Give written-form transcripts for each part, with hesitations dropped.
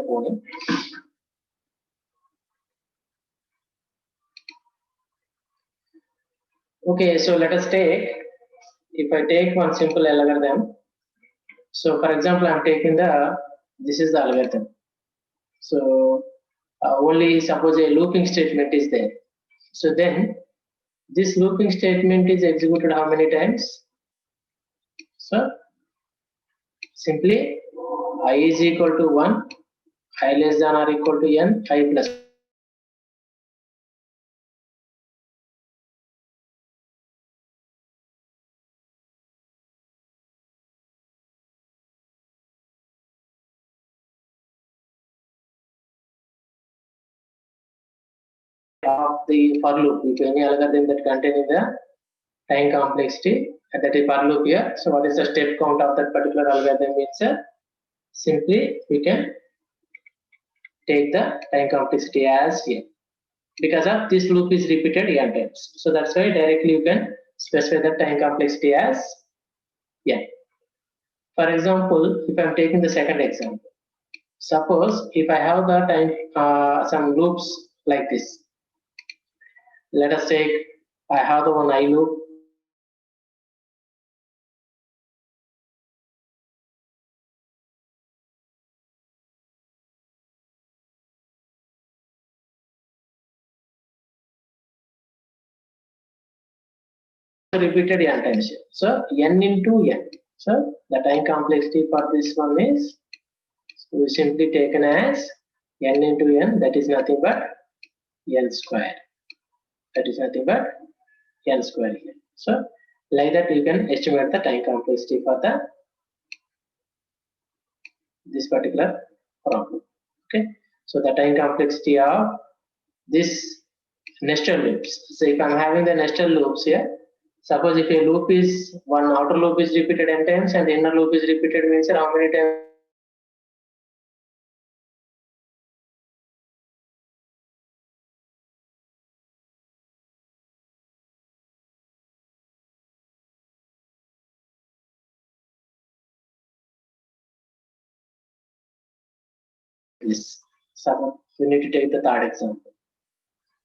pony. Okay, so let us take, if I take one simple algorithm. So for example, I'm taking this is the algorithm. So only suppose a looping statement is there. So then this looping statement is executed how many times? So simply I is equal to 1, I less than or equal to n, I plus of the for loop. If any algorithm that containing the time complexity, and that is for loop here. So what is the step count of that particular algorithm? Means simply we can take the time complexity as here. Because of this loop is repeated n times. So that's why directly you can specify the time complexity as n. For example, if I'm taking the second example, suppose if I have the time some loops like this. Let us take, I have the one I loop. Repeated n times. So n into n. So the time complexity for this one is, so we simply taken as n into n, that is nothing but n square. That is nothing but n square here. So like that you can estimate the time complexity for this particular problem. Okay. So the time complexity of this nested loops. So if I'm having the nested loops here, suppose if a loop is, one outer loop is repeated n times and the inner loop is repeated, means how many times this. Suppose we need to take the third example.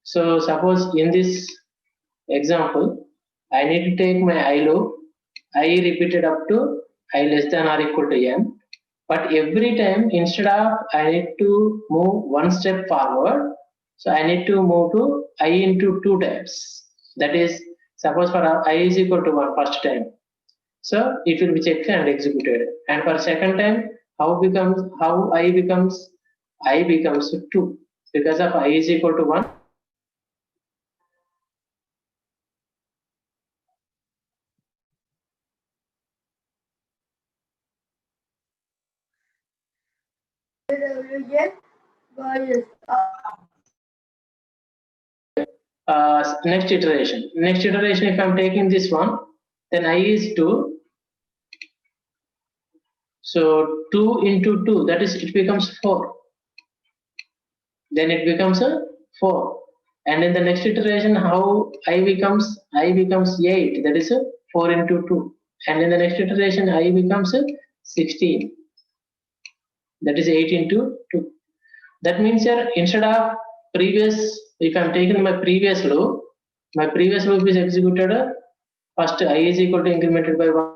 So suppose in this example, I need to take my I loop, I repeated up to I less than or equal to n. But every time, instead of I need to move one step forward, so I need to move to I into 2 times. That is, suppose for I is equal to 1 first time. So it will be checked and executed. And for second time, how I becomes 2 because of I is equal to 1. Next iteration. Next iteration, if I'm taking this one, then I is 2. So 2 into 2, that is, it becomes 4. Then it becomes a 4. And in the next iteration, how I becomes 8. That is a 4 into 2. And in the next iteration, I becomes a 16. That is 8 into 2. That means here, instead of previous, if I'm taking my previous loop is executed first I is equal to incremented by 1.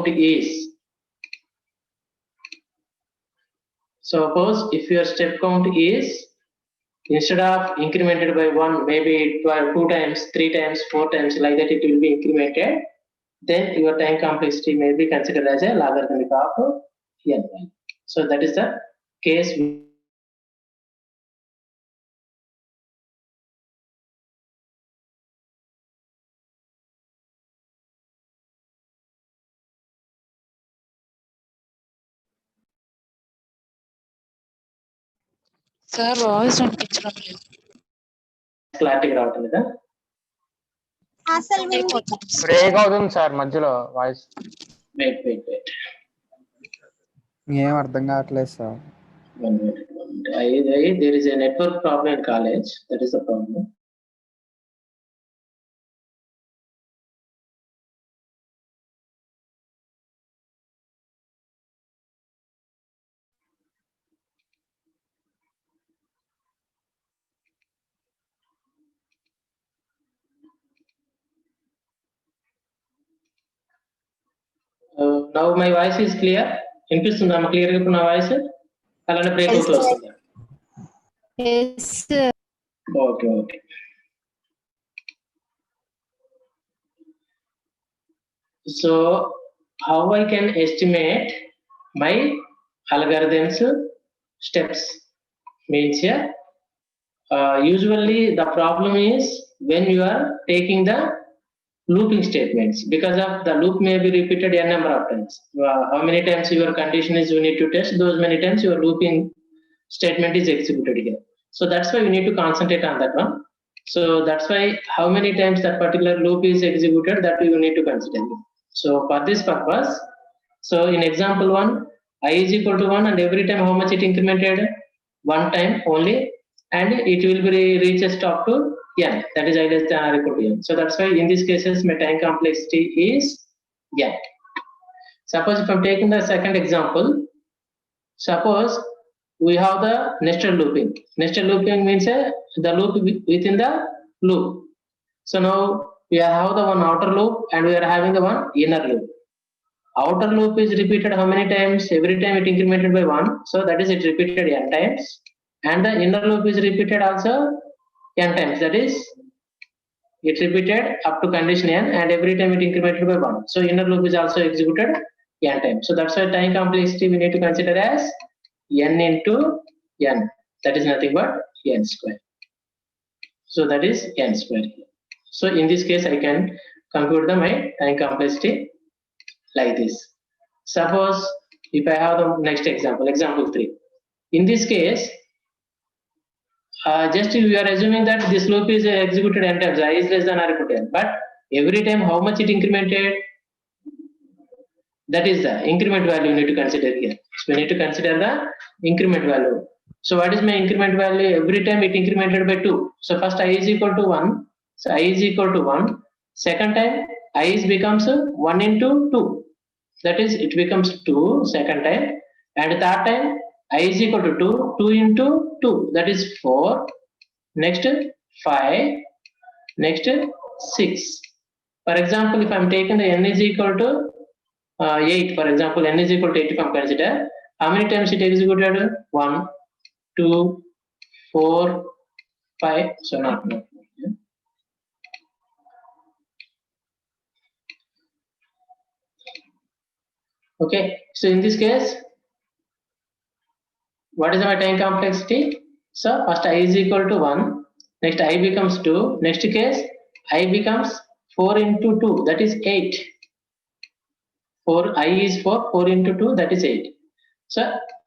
Is. Suppose if your step count is, instead of incremented by 1, maybe 2 times, 3 times, 4 times, like that it will be incremented, then your time complexity may be considered as a logarithmic of n. So that is the case. Sir voice వినిపించడం లేదు. క్లారిటీగా రావటం లేదా? అసలు break అవుతుంది sir మధ్యలో voice. Wait ఏం అర్థం కావట్లేదు sir. 1 minute. There is a network problem in college. That is the problem. Now my voice is clear. వినిపిస్తుందా క్లియర్ గా ఇప్పుడు నా వాయిస్? అలానే బ్రేక్ అవుట్ వస్తుందా? yes sir. Okay. So how I can estimate my algorithms steps means here usually the problem is when you are taking the looping statements, because of the loop may be repeated n number of times. How many times your condition is you need to test, those many times your looping statement is executed here. So that's why you need to concentrate on that one. So that's why how many times that particular loop is executed, that you need to consider. So for this purpose, so in example 1, I is equal to 1 and every time how much it incremented? 1 time only, and it will be reaches up to n, that is I less than or equal to n. So that's why in these cases my time complexity is n. Suppose if I'm taking the second example, suppose we have the nested looping. Nested looping means the loop within the loop. So now we have the one outer loop and we are having the one inner loop. Outer loop is repeated how many times? Every time it incremented by 1, so that is it repeated n times, and the inner loop is repeated also n times, that is it repeated up to condition n, and every time it incremented by 1, so inner loop is also executed n times. So that's why time complexity we need to consider as n into n, that is nothing but n square. So that is n square. So in this case I can compute the my time complexity like this. Suppose if I have the next example, example 3. In this case, just we are assuming that this loop is executed n times, I is less than or equal to n, but every time how much it incremented, that is the increment value you need to consider here. So we need to consider the increment value. So what is my increment value? Every time it incremented by 2. So first I is equal to 1. So I is equal to 1. Second time I is becomes 1 into 2. That is it becomes 2 second time. And third time I is equal to 2. 2 into 2. That is 4. Next 5. Next 6. For example, if I am taking the n is equal to 8, for example, n is equal to 8 if I am consider, how many times it executed? 1, 2, 4, 5. So not. Okay, so in this case, what is my time complexity? So first I is equal to 1, next I becomes 2, next case I becomes 4 into 2, that is 8. 4, I is 4, 4 into 2, that is 8. So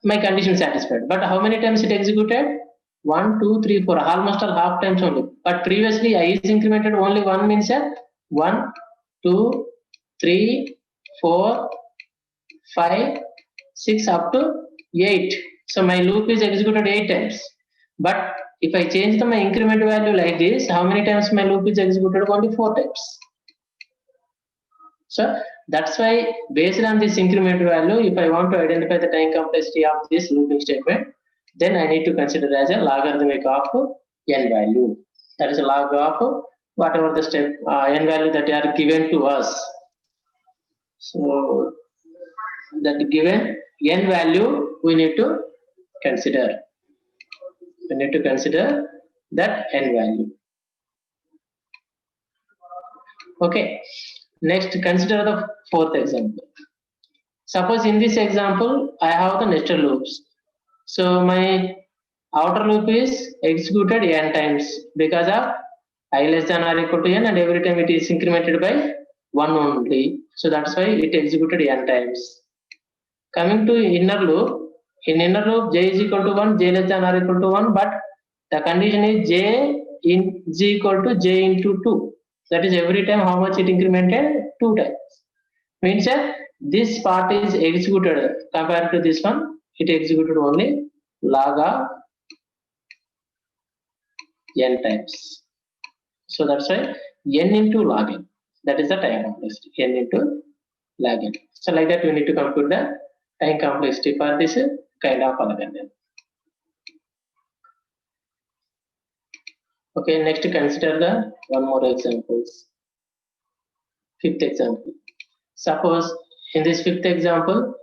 my condition satisfied. But how many times it executed? 1, 2, 3, 4, almost all half times only. But previously I is incremented only 1 means 1, 2, 3, 4, 5, 6 up to 8. So my loop is executed 8 times. But if I change my increment value like this, how many times my loop is executed? Only 4 times. So that's why based on this increment value, if I want to identify the time complexity of this looping statement, then I need to consider as a logarithmic of n value. That is a log of whatever the step n value that are given to us. So that given n value we need to consider. We need to consider that n value. Okay. Next, consider the fourth example. Suppose in this example I have the nested loops. So my outer loop is executed n times because of I less than or equal to n, and every time it is incremented by 1 only. So that's why it executed n times. Coming to inner loop, In inner loop, j is equal to 1, j less than or equal to 1, but the condition is j is equal to j into 2. That is every time how much it incremented? 2 times. Means that this part is executed compared to this one, it executed only log of n times. So that's why n into log n. That is the time complexity, n into log n. So like that, we need to compute the time complexity for this kind of algorithm. Okay, next consider the one more examples. Fifth example. Suppose in this fifth example,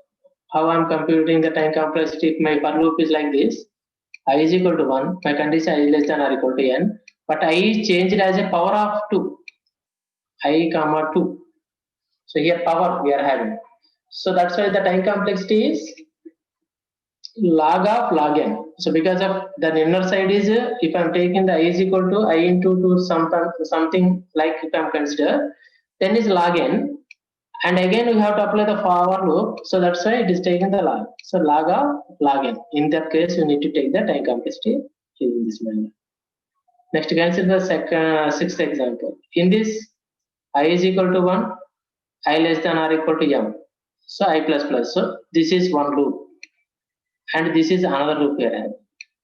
how I'm computing the time complexity if my for loop is like this. I is equal to 1, my condition I is less than or equal to n, but I is changed as a power of 2, I comma 2. So here power we are having. So that's why the time complexity is log of log n. So because of the inner side is, if I'm taking the I is equal to I into 2 something like if I'm consider, then is log n. And again we have to apply the for loop, so that's why it is taking the log. So log of log n. In that case, you need to take the time complexity in this manner. Next, consider the sixth example. In this, I is equal to 1, I less than or equal to m. So I plus plus. So this is one loop, and this is another loop here.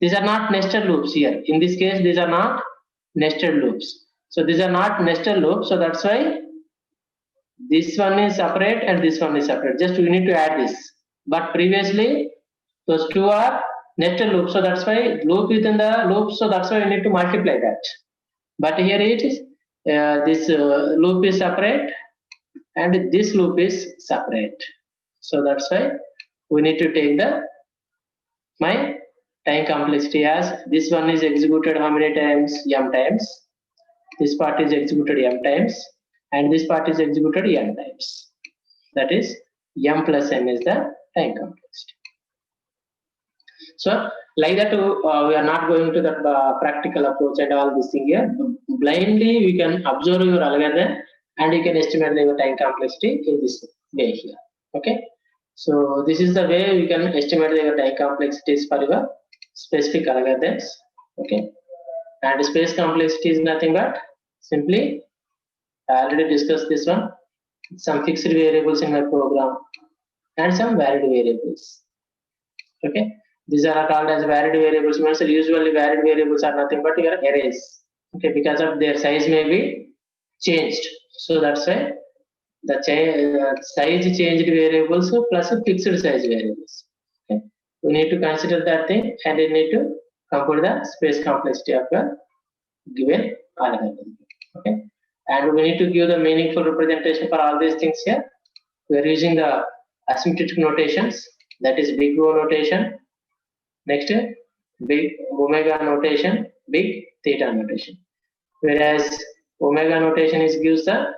These are not nested loops here. In this case, these are not nested loops. So these are not nested loops. So that's why this one is separate and this one is separate. Just we need to add this. But previously, those two are nested loops. So that's why loop within the loop. So that's why we need to multiply that. But here it is, this loop is separate and this loop is separate. So that's why we need to take the my time complexity as this one is executed how many times? M times. This part is executed m times. And this part is executed n times. That is m plus n is the time complexity. So like that, we are not going to the practical approach and all this thing here. Blindly, we can observe your algorithm and you can estimate your time complexity in this way here. Okay. So this is the way we can estimate your time complexities for your specific algorithms. Okay. And space complexity is nothing but simply, I already discussed this one, some fixed variables in my program and some varied variables. Okay, these are called as varied variables. Means usually varied variables are nothing but your arrays. Okay, because of their size may be changed. So that's why the size changed variables plus fixed size variables. Okay, we need to consider that thing and we need to compute the space complexity of a given algorithm. Okay. And we need to give the meaningful representation for all these things here. We are using the asymmetric notations, that is big O notation, next big omega notation, big theta notation. Whereas omega notation is gives the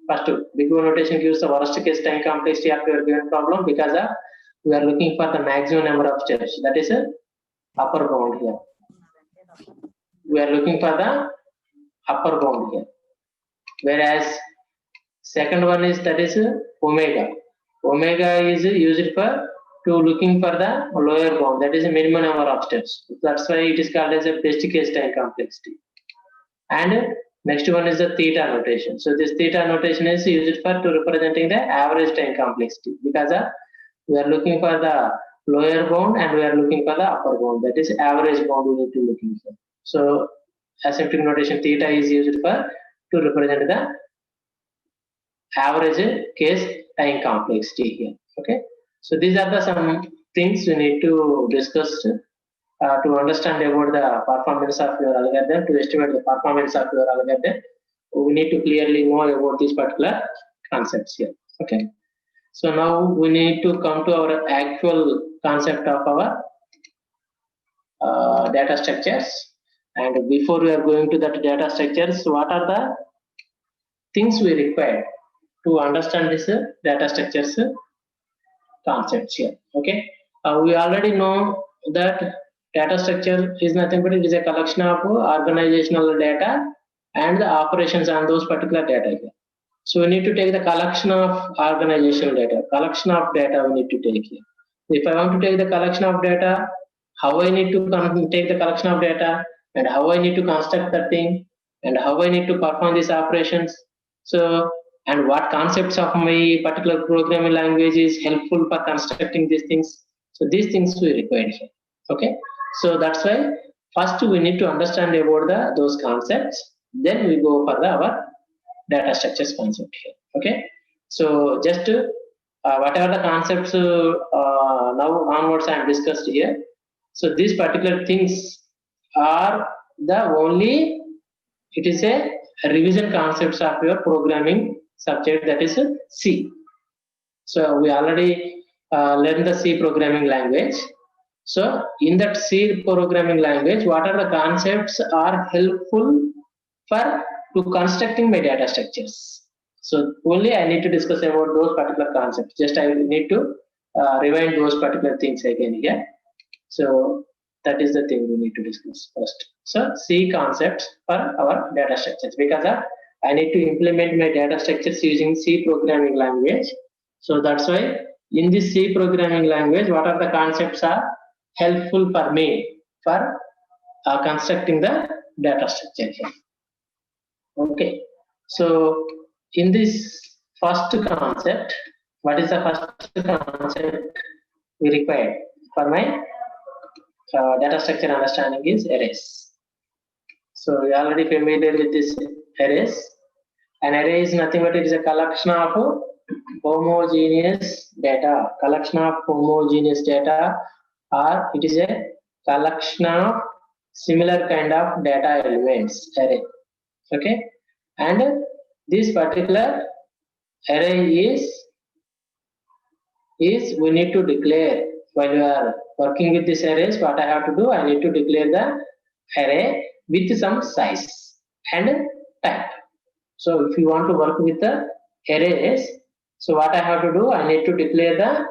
first big O notation gives the worst case time complexity of your given problem because of we are looking for the maximum number of steps. That is a upper bound here. We are looking for the upper bound here. Whereas second one is that is omega. Omega is used for to looking for the lower bound, that is a minimum number of steps. That's why it is called as a best case time complexity. And next one is the theta notation. So this theta notation is used for to representing the average time complexity because we are looking for the lower bound and we are looking for the upper bound, that is average bound we need to looking for. So asymptotic notation theta is used for to represent the average case time complexity here. Okay, so these are the some things you need to discuss to understand about the performance of your algorithm. To estimate the performance of your algorithm, we need to clearly know about these particular concepts here. Okay, so now we need to come to our actual concept of our data structures. And before we are going to that data structures, what are the things we require to understand this data structures concepts here? Okay, we already know that data structure is nothing but it is a collection of organizational data and the operations on those particular data here. So we need to take the collection of organizational data, collection of data we need to take here. If I want to take the collection of data, how I need to take the collection of data, and how I need to construct the thing, and how I need to perform these operations. So, and what concepts of my particular programming language is helpful for constructing these things. So these things we require here. Okay. So that's why first we need to understand about those concepts. Then we go for our data structures concept here. Okay. So just whatever the concepts now onwards I have discussed here. So these particular things are the only, it is a revision concepts of your programming subject, that is C. So we already learned the C programming language. So in that C programming language, what are the concepts are helpful for to constructing my data structures. So only I need to discuss about those particular concepts. Just I need to rewind those particular things again here. So that is the thing we need to discuss first. So C concepts for our data structures, because I need to implement my data structures using C programming language. So that's why in this C programming language, what are the concepts are helpful for me for constructing the data structure here. Okay, so in this first concept, what is the first concept we require for my data structure understanding is arrays. So you are already familiar with this arrays. An array is nothing but it is a collection of homogeneous data. Collection of homogeneous data, or it is a collection of similar kind of data elements array. Okay, and this particular array is we need to declare while you are working with this arrays. What I have to do, I need to declare the array with some size and type. So if you want to work with the arrays, so what I have to do, I need to declare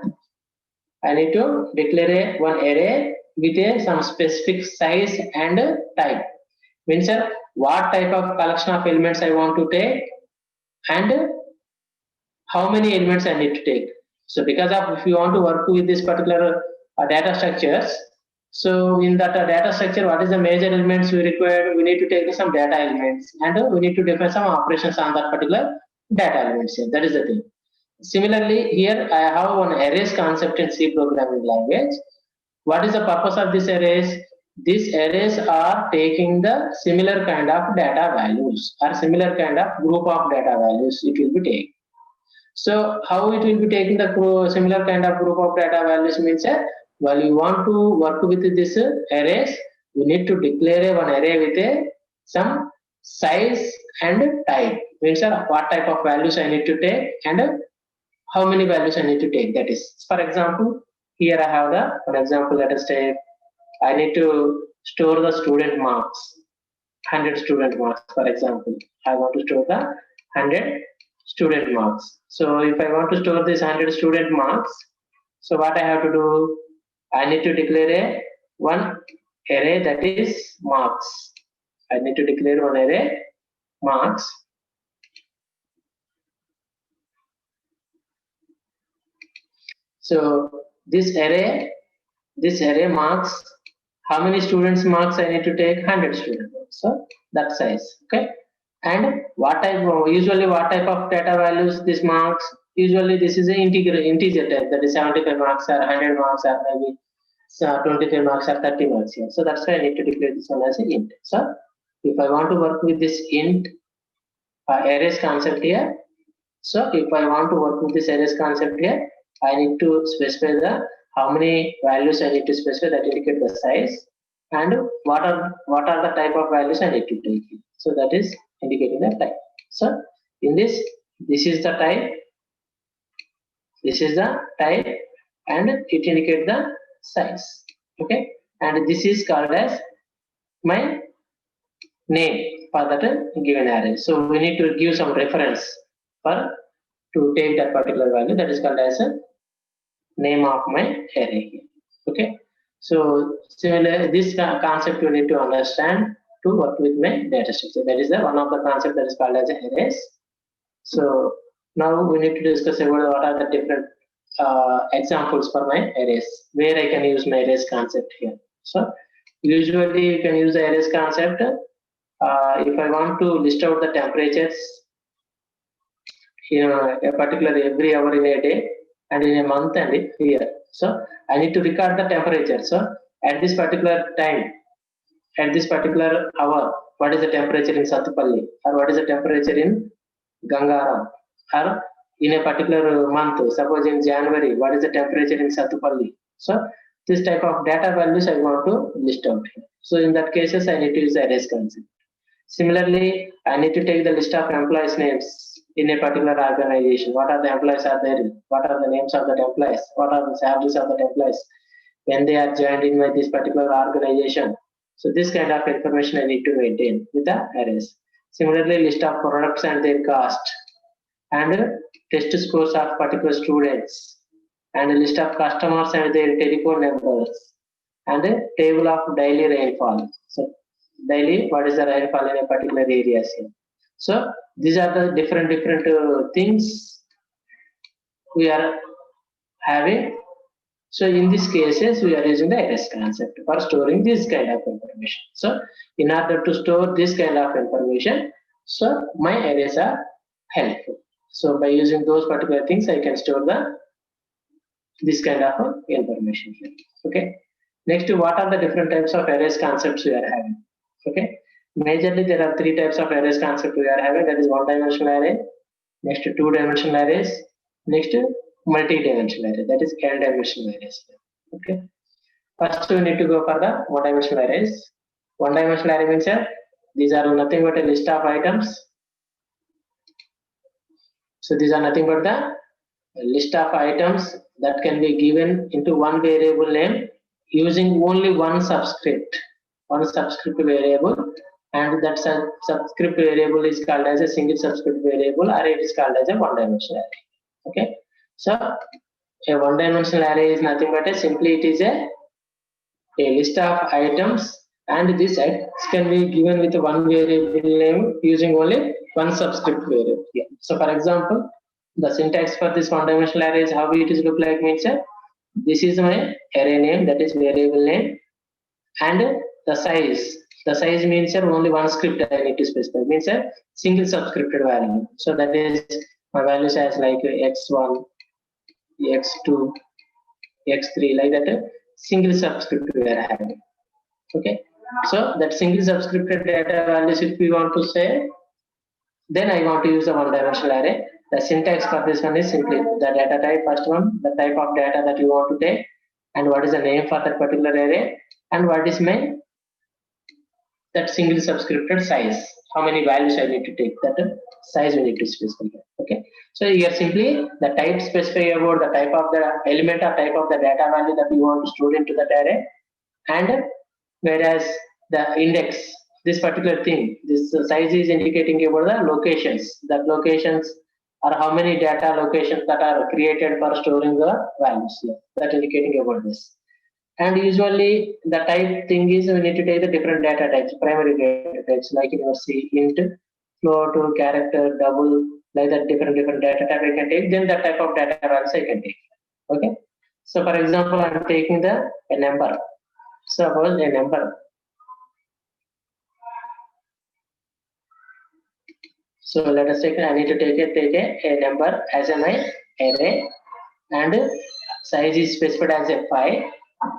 one array with some specific size and type. Means what type of collection of elements I want to take and how many elements I need to take. So because of if you want to work with this particular data structures, so in that data structure, what is the major elements we require? We need to take some data elements and we need to define some operations on that particular data elements here. That is the thing. Similarly, here I have one arrays concept in C programming language. What is the purpose of this arrays? These arrays are taking the similar kind of data values or similar kind of group of data values it will be taking. So how it will be taking the similar kind of group of data values means while you want to work with this arrays, we need to declare one array with some size and type. Means what type of values I need to take and how many values I need to take. That is, for example, here I have for example, let us take, I need to store the student marks, 100 student marks, for example. I want to store the 100 student marks. So if I want to store this 100 student marks, so what I have to do, I need to declare one array that is marks. I need to declare one array marks. So this array marks, how many students marks I need to take? 100 students. So that size. Okay. And what type of, usually what type of data values this marks? Usually this is an integer type, that is 75 marks or 100 marks or maybe 25 marks or 30 marks here. So that's why I need to declare this one as an int. So if I want to work with this int arrays concept here, so if I want to work with this arrays concept here, I need to specify the how many values I need to specify that indicate the size and what are the type of values I need to take. So that is indicating the type. So in this is the type, this is the type, and it indicates the size. Okay, and this is called as my name for that given array. So we need to give some reference for to take that particular value, that is called as a name of my array. Okay, so similar this concept you need to understand to work with my data structure. That is the one of the concept that is called as arrays. So now we need to discuss about what are the different examples for my arrays where I can use my arrays concept here. So usually you can use the arrays concept if I want to list out the temperatures in a particular every hour in a day and in a month and a year. So I need to record the temperature. So at this particular time, at this particular hour, what is the temperature in Satupalli, or what is the temperature in Gangaram, or in a particular month, suppose in January, what is the temperature in Satupalli. So this type of data values I want to list out here. So in that cases, I need to use the arrays concept. Similarly, I need to take the list of employees' names in a particular organization. What are the employees are there? What are the names of the employees? What are the salaries of the employees when they are joined in with this particular organization? So this kind of information I need to maintain with the arrays. Similarly, list of products and their cost, and test scores of particular students, and a list of customers and their telephone numbers, and a table of daily rainfall. So daily, what is the rainfall in a particular area here. So these are the different things we are having. So in these cases, we are using the arrays concept for storing this kind of information. So in order to store this kind of information, so my arrays are helpful. So by using those particular things, I can store this kind of information here. Okay. Next, what are the different types of arrays concepts we are having? Okay. Majorly, there are three types of arrays concept we are having. That is one-dimensional array. Next, two-dimensional arrays. Next, multi-dimensional array. That is n-dimensional arrays. Okay. First, we need to go for the one-dimensional arrays. One-dimensional array means these are nothing but a list of items. So these are nothing but the list of items that can be given into one variable name using only one subscript variable, and that subscript variable is called as a single subscript variable, or it is called as a one-dimensional array. Okay. So a one-dimensional array is nothing but simply it is a list of items, and this can be given with one variable name using only one subscript variable. Yeah. So for example, the syntax for this one-dimensional array is how it is look like means this is my array name, that is variable name, and the size means only one script I need to specify, means a single subscripted value. So that is my values as like x1, x2, x3, like that single subscript we are having. Okay. So that single subscripted data values, if we want to say, then I want to use the one-dimensional array. The syntax for this one is simply the data type, first one, the type of data that you want to take, and what is the name for that particular array, and what is that single subscripted size, how many values I need to take, that size we need to specify. Okay. So here simply the type specify about the type of the element or type of the data value that you want to store into that array, and whereas the index, this particular thing, this size is indicating about the locations, that locations or how many data locations that are created for storing the values here, that indicating about this. And usually the type thing is we need to take the different data types, primary data types, like in your C, int, float, character, double, like that different data type I can take, then that type of data values I can take. Okay. So for example, I'm taking a number. Suppose a number. So let us take, I need to take a number as my array, and size is specified as a 5.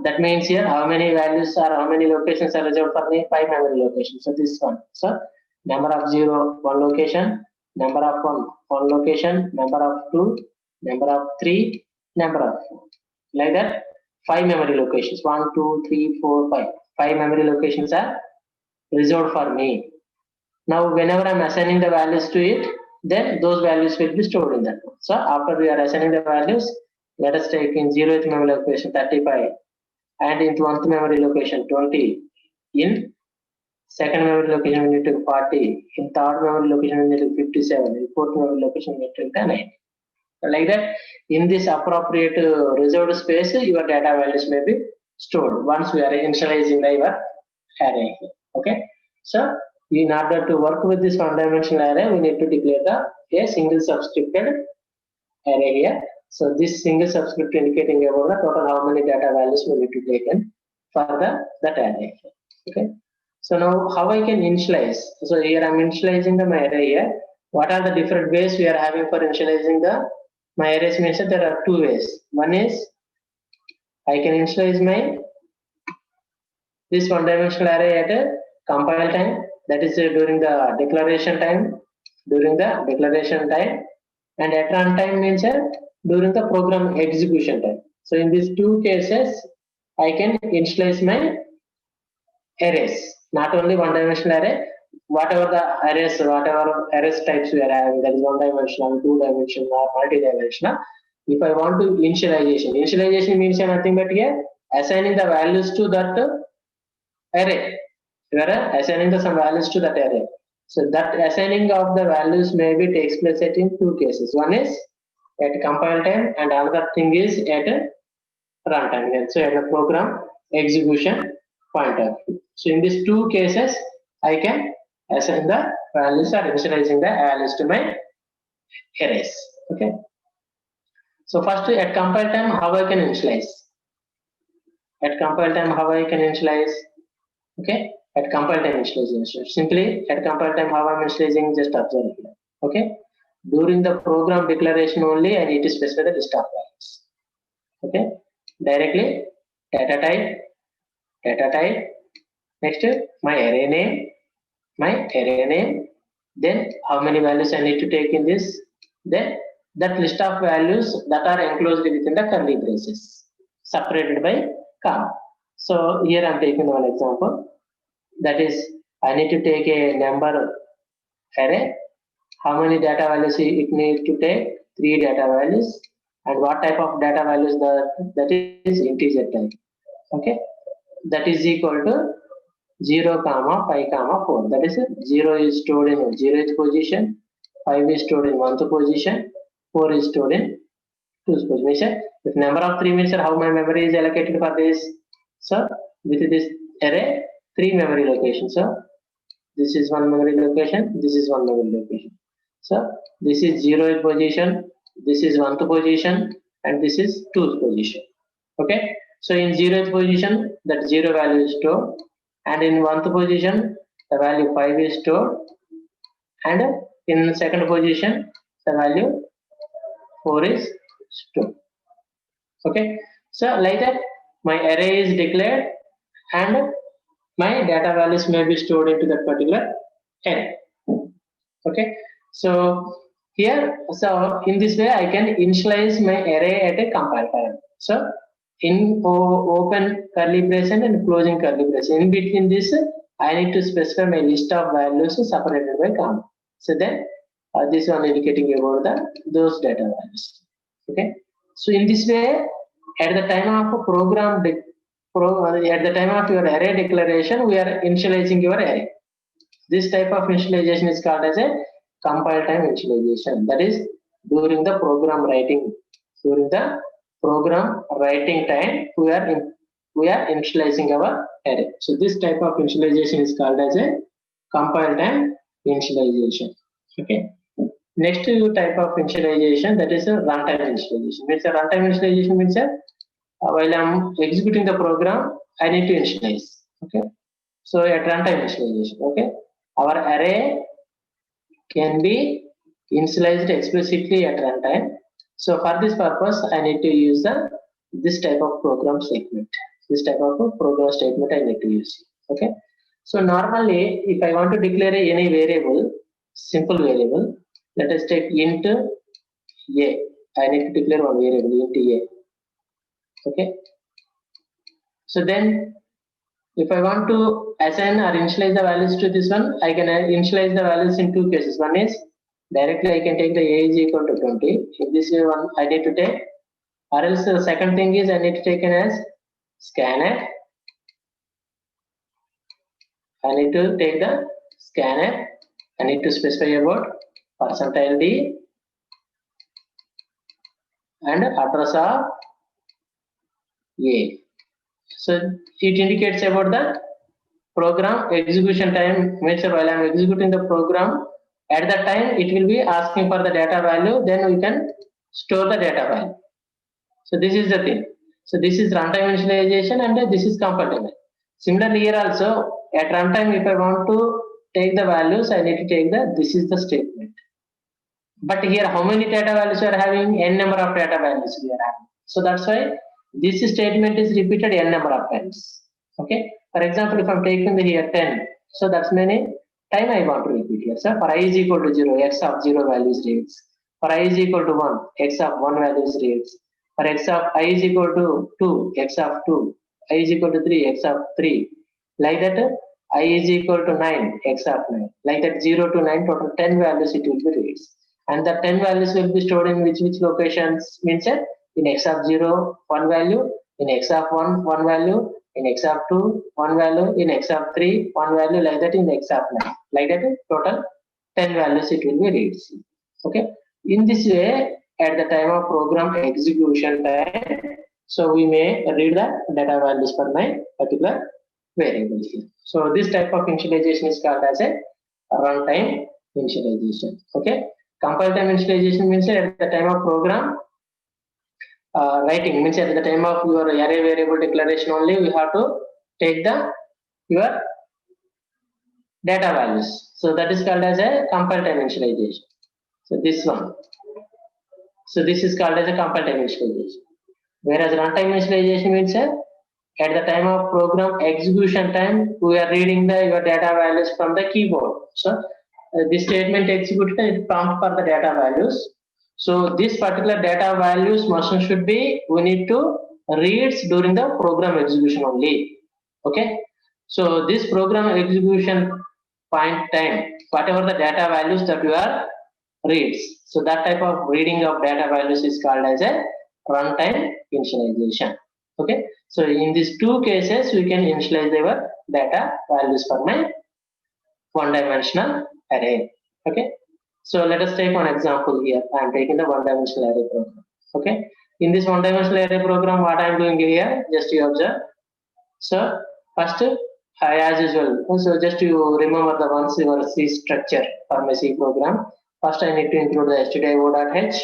That means here how many values or how many locations are reserved for me? 5 memory locations. So this one. So number of 0, 1 location, number of 1 location, number of 2, number of 3, number of 4. Like that, 5 memory locations. 1, 2, 3, 4, 5. 5 memory locations are reserved for me. Now whenever I'm assigning the values to it, then those values will be stored in that one. So after we are assigning the values, let us take in 0th memory location 35, and in 1st memory location 20, in 2nd memory location we need to 40, in 3rd memory location we need to 57, in 4th memory location we need to 9. So like that, in this appropriate reserved space, your data values may be stored once we are initializing your array here. Okay. So in order to work with this one-dimensional array, we need to declare a single subscripted array here. So this single subscript indicating about the total how many data values we need to take in for that array. Okay. So now how I can initialize? So here I'm initializing my array here. What are the different ways we are having for initializing my arrays? Means that there are two ways. One is I can initialize this one-dimensional array at a compile time, that is during the declaration time, and at runtime means during the program execution time. So in these two cases, I can initialize my arrays, not only one-dimensional array, whatever arrays types we are having, that is one-dimensional, two-dimensional, or multi-dimensional. If I want to initialization means nothing but here assigning the values to that array. You are assigning some values to that array. So that assigning of the values maybe takes place in two cases. One is at compile time, and another thing is at runtime. So at the program execution point of view. So in these two cases, I can assign the values or initializing the values to my arrays. Okay. So first at compile time, how I can initialize? At compile time, how I can initialize? Okay. At compile time initialization. Simply at compile time, how I'm initializing, just observe here. Okay. During the program declaration only, I need to specify the list of values. Okay. Directly data type. Next, my array name. Then how many values I need to take in this. Then that list of values that are enclosed within the curly braces, separated by comma. So here I'm taking one example. That is, I need to take a number array. How many data values it needs to take? 3 data values. And what type of data values that is integer type. Okay, that is equal to 0, 5, 4. That is 0 is stored in 0th position, 5 is stored in 1st position, 4 is stored in 2th position. If number of 3 means how my memory is allocated for this. So with this array, 3 memory locations. So this is one memory location, this is one memory location. So this is 0th position, this is 1st position, and this is 2th position. Okay. So in 0th position, that 0 value is stored, and in 1st position, the value 5 is stored, and in 2nd position, the value 4 is stored. Okay. So like that, my array is declared, and my data values may be stored into that particular array. Okay. So here, so in this way, I can initialize my array at a compile time. So in open curly brace and closing curly brace, in between this, I need to specify my list of values separated by comma. So then this one indicating about those data values. Okay. So in this way, at the time of at the time of your array declaration, we are initializing your array. This type of initialization is called as a compile time initialization. That is during the program writing. During the program writing time, we are initializing our array. So this type of initialization is called as a compile time initialization. Okay. Next type of initialization, that is a runtime initialization. Means a runtime initialization means while I'm executing the program, I need to initialize. Okay. So at runtime initialization. Okay. Our array can be initialized explicitly at runtime. So for this purpose, I need to use this type of program statement. This type of program statement I need to use. Okay. So normally, if I want to declare any variable, simple variable, let us take int a. I need to declare one variable int a. Okay. So then, if I want to assign or initialize the values to this one, I can initialize the values in two cases. One is directly I can take the a is equal to 20. If this is one I need to take, or else the second thing is I need to take it as scanf. I need to take the scanf. I need to specify about %d and address of a. So it indicates about the program execution time. Means while I am executing the program, at that time it will be asking for the data value. Then we can store the data file. So this is the thing. So this is runtime initialization and this is compile time. Similarly here also at runtime, if I want to take the values, I need to take this is the statement. But here how many data values we are having? N number of data values we are having. So that's why this statement is repeated n number of times. Okay. For example, if I'm taking here 10, so that's many time I want to repeat here. So for I is equal to 0, x of 0 values reads. For I is equal to 1, x of 1 values reads. For x of I is equal to 2, x of 2, I is equal to 3, x of 3. Like that, I is equal to 9, x of 9. Like that 0 to 9, total 10 values it will be reads. And the 10 values will be stored in which locations? Means in x of 0, 1 value, in x of 1, 1 value, in x of 2, 1 value, in x of 3, 1 value, like that in x of 9. Like that, total 10 values it will be reads. Okay. In this way, at the time of program execution time, so we may read the data values for my particular variable here. So this type of initialization is called as a runtime initialization. Okay. Compile time initialization means at the time of program writing, means at the time of your array variable declaration only we have to take your data values. So that is called as a compile time initialization. So this one. So this is called as a compile time initialization. Whereas runtime initialization means at the time of program execution time, we are reading your data values from the keyboard. So this statement executed is prompt for the data values. So this particular data values must should be we need to reads during the program execution only. Okay. So this program execution point time, whatever the data values that you are reads. So that type of reading of data values is called as a runtime initialization. Okay. So in these two cases, we can initialize our data values for my one-dimensional array. Okay. So let us take one example here. I am taking the one-dimensional array program. Okay. In this one-dimensional array program, what I am doing here, just you observe. So first, as usual, so just you remember the once your C structure for my C program. First, I need to include the stdio.h.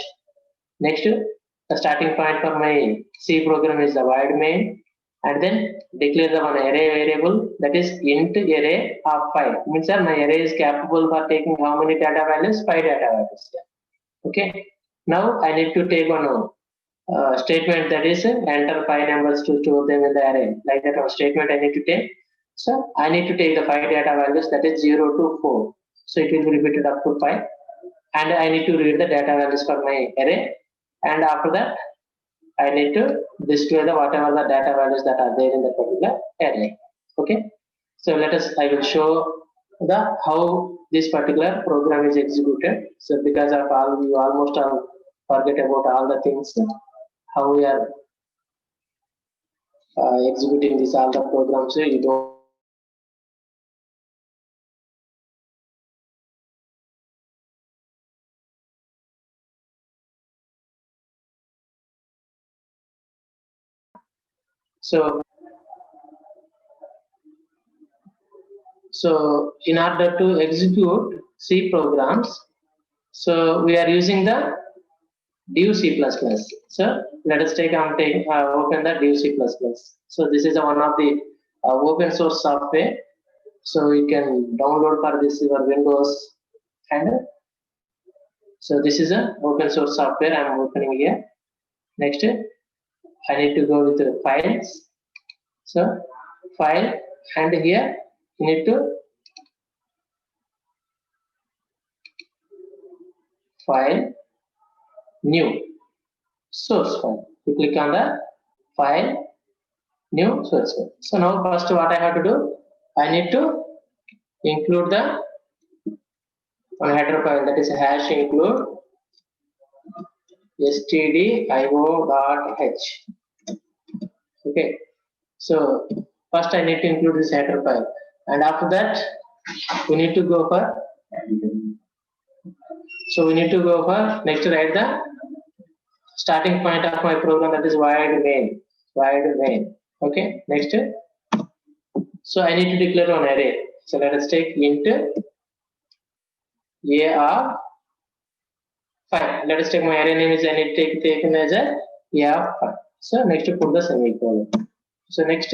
Next, the starting point for my C program is the void main, and then declare the one array variable, that is int array of 5. Means my array is capable for taking how many data values? 5 data values. Okay. Now I need to take one statement, that is enter 5 numbers to store them in the array. Like that, one statement I need to take. So I need to take the 5 data values, that is 0 to 4. So it will be repeated up to 5. And I need to read the data values for my array. And after that, I need to display the whatever the data values that are there in the particular array. Okay. So I will show how this particular program is executed. So because of you almost forget about all the things, how we are executing this all the programs. So you don't. So in order to execute C programs, so we are using the div C++. So let us open the div C++. So this is one of the open source software. So you can download for this your Windows, and so this is a open source software I am opening here. Next, I need to go with the files. So file, and here you need to file, new source file. You click on the file, new source file. So now first what I have to do, I need to include the one header file, that is hash include stdio.h. Okay. So first I need to include this header file, and after that we need to go for. So we need to go for next write the starting point of my program, that is void main. Okay. Next, so I need to declare an array. So let us take int a of Fine. Let us take my array name is I need to take in as a F5. So next to put the semicolon. So next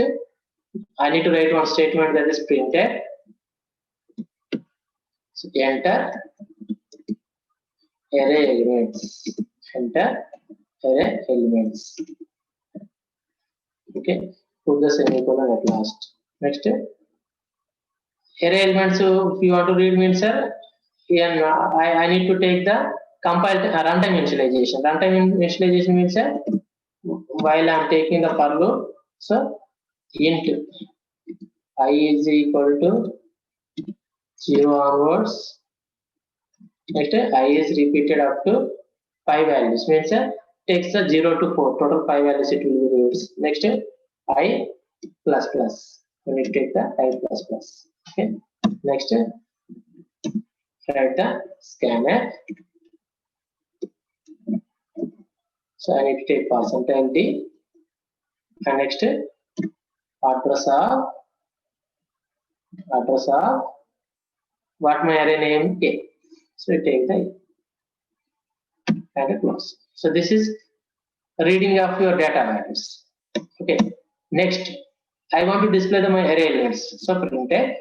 I need to write one statement that is printed. So enter array elements. Enter array elements. Okay. Put the semicolon at last. Next array elements. So if you want to read means I need to take the compiled runtime initialization. Runtime initialization means while I'm taking the for loop, so int I is equal to 0 onwards. Next I is repeated up to 5 values, means takes the 0 to 4, total 5 values it will be used. Next I plus plus, we need to take the I plus plus. Okay. Next write the scanf. So I need to take percentage d, and next address of what my array name A. So I take the and a close. So this is reading of your data values. Okay. Next, I want to display my array elements. So print it.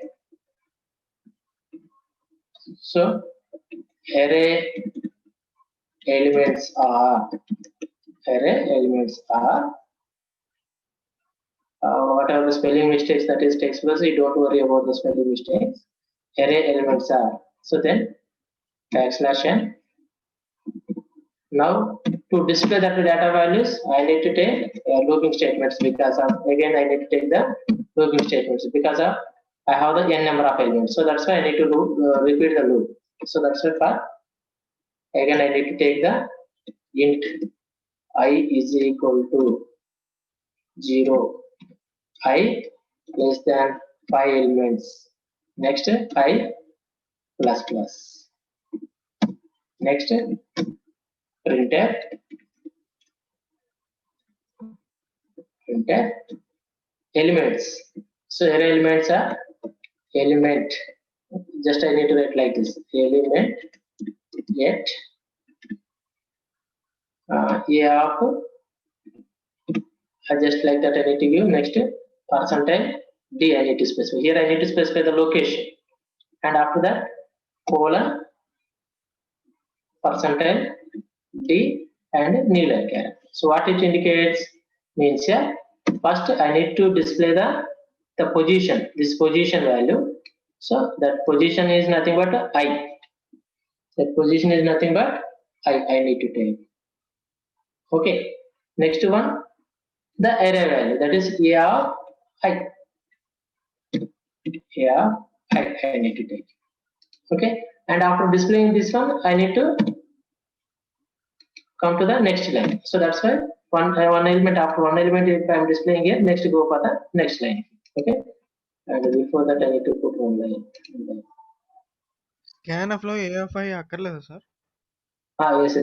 So array elements are whatever the spelling mistakes that is takes place, you don't worry about the spelling mistakes. Array elements are, so then \n. Now to display that data values, I need to take looping statements, because of again I need to take the looping statements because of I have the n number of elements. So that's why I need to repeat the loop. So that's why for again I need to take the int I is equal to 0, I less than 5 elements. Next I plus plus. Next printf elements. So array elements are element. Just I need to write like this: element yet a of just like that I need to give. Next percentage d I need to specify. Here I need to specify the location, and after that colon percentage d and new line character. So what it indicates means first I need to display the position, this position value. So that position is nothing but I. That position is nothing but I need to take. Okay. Next one, the array value, that is a of I. I need to take. Okay. And after displaying this one, I need to come to the next line. So that's why one element, after one element if I am displaying here, next go for the next line. Okay. And before that I need to put one line. Scanf లో AFI అక్కర్లేదా sir? Yes,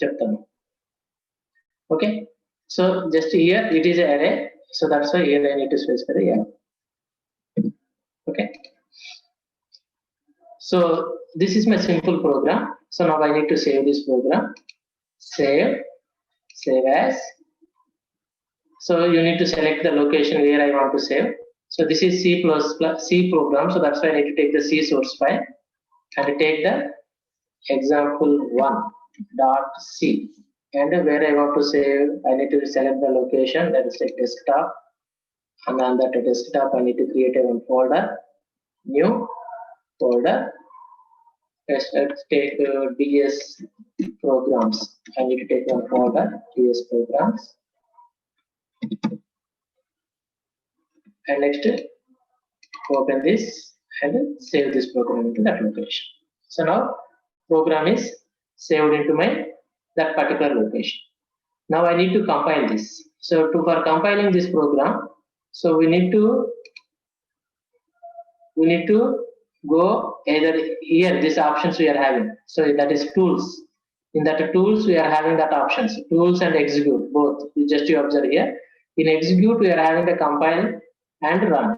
చెప్తాను. Okay. So just here it is an array. So that's why here I need to specify the array. Okay. So this is my simple program. So now I need to save this program. Save as. So you need to select the location where I want to save. So this is C program. So that's why I need to take the C source file and take the example1.c, and where I want to save, I need to select the location, that is like desktop, and on that desktop I need to create a one folder, new folder. Let's take ds programs. I need to take one folder, ds programs, and next open this and save this program into that location. So now program is saved into that particular location. Now I need to compile this. So for compiling this program, so we need to go either here, these options we are having. So that is tools. In that tools we are having that options, tools and execute both. Just you observe here. In execute we are having the compile and run.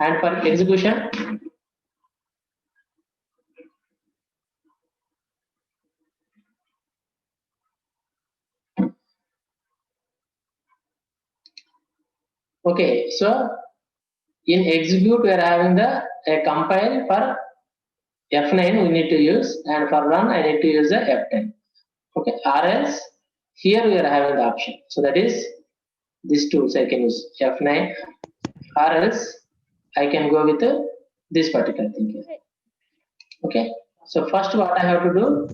And for execution, okay, so in execute we are having the a compile for F9 we need to use, and for run I need to use the F10. Okay, or else here we are having the option. So that is these tools I can use F9, or else I can go with this particular thing here. Okay, so first what I have to do,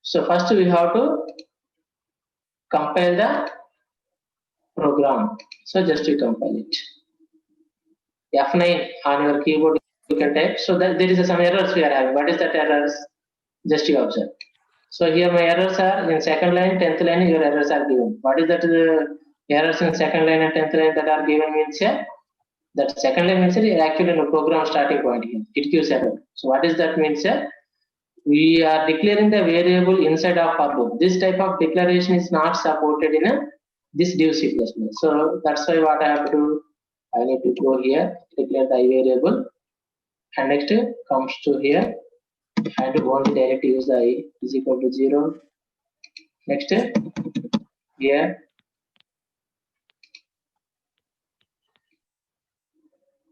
so first we have to compile the program. So just to compile it. F9 on your keyboard you can type. So that there is some errors we are having. What is that errors? Just you observe. So here my errors are in second line, 10th line, your errors are given. What is that errors in second line and 10th line that are given means here? That second line means here actually no program starting point here. It gives error. So what is that means here? We are declaring the variable inside of for loop. This type of declaration is not supported in this div C++. So that's why what I have to do, I need to go here, declare the I variable, and next comes to here, and only directly use the I is equal to 0. Next here,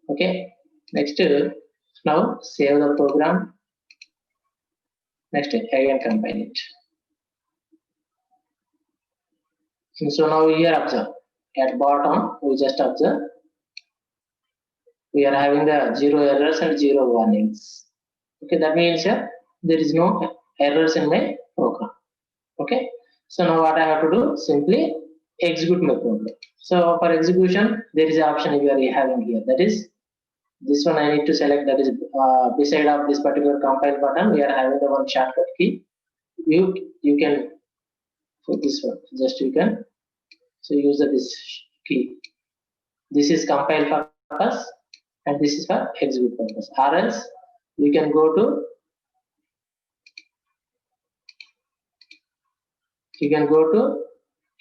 okay. Next now save the program. Next again compile it. And so now here observe at bottom we just observe we are having the 0 errors and 0 warnings. Okay, that means there is no errors in my program. Okay, so now what I have to do, simply execute my program. So for execution there is an option we are having here, that is this one I need to select, that is beside of this particular compile button we are having the one shortcut key. You can for this one just you can use this key. This is compile purpose and this is for execute purpose, or else you can go to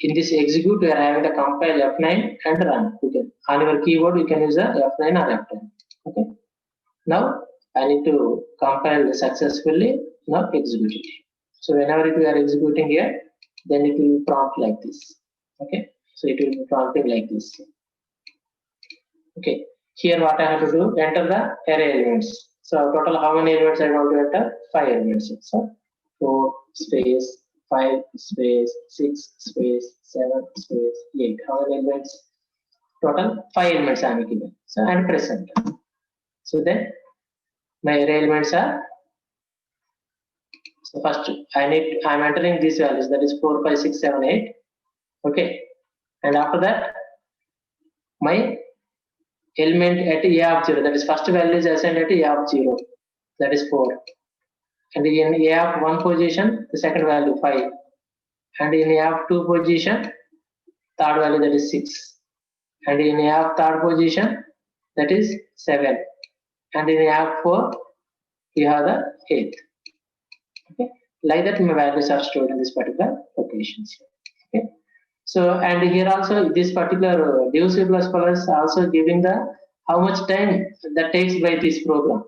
in this execute we are having the compile F9 and run. You can on your keyboard you can use the F9 or F10. Okay, now I need to compile successfully, now execute it. So whenever we are executing here, then it will prompt like this. Okay, so it will be prompting like this. Okay, here what I have to do, enter the array elements. So total how many elements I want to enter? 5 elements. So 4 space 5 space 6 space 7 space 8. How many elements? Total 5 elements I am given. So and press enter. So then my array elements are, so first I am entering these values, that is 4 5 6 7 8. Okay, and after that my element at a of 0, that is first value is assigned at a of 0, that is 4, and in a of 1 position the second value 5, and in a of 2 position third value that is 6, and in a of third position that is 7, and in a of 4 you have the 8. Okay, like that my values are stored in this particular locations. Okay, so and here also this particular div C++ also giving the how much time that takes by this program.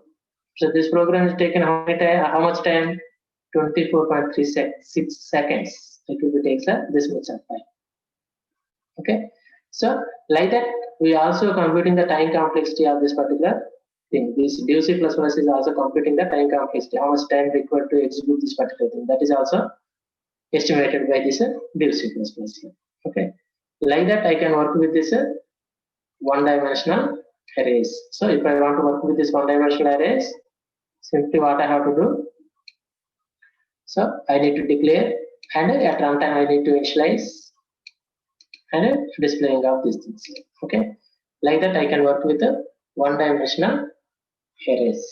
So this program is taken how much time? 24.36 seconds. It will be takes this much of time. Okay, so like that we also computing the time complexity of this particular thing. This div C++ is also computing the time complexity, how much time required to execute this particular thing. That is also estimated by this div C++. Okay, like that I can work with this one-dimensional arrays. So if I want to work with this one-dimensional arrays, simply what I have to do, so I need to declare, and at runtime I need to initialize and displaying of these things. Okay, like that I can work with the one-dimensional arrays.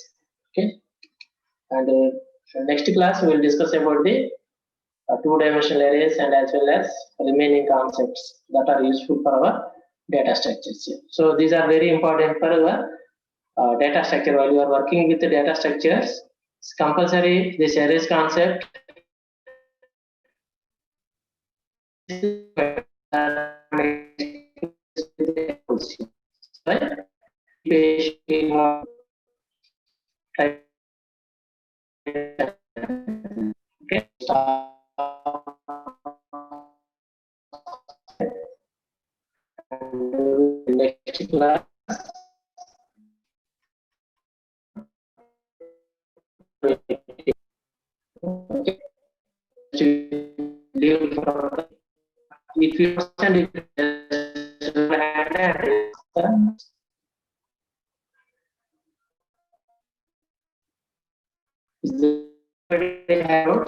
Okay, and next class we will discuss about the two-dimensional arrays and as well as remaining concepts that are useful for our data structures. So these are very important for our data structure. While you are working with the data structures, it's compulsory this arrays concept Okay. Next class. Okay. If you understand it, is there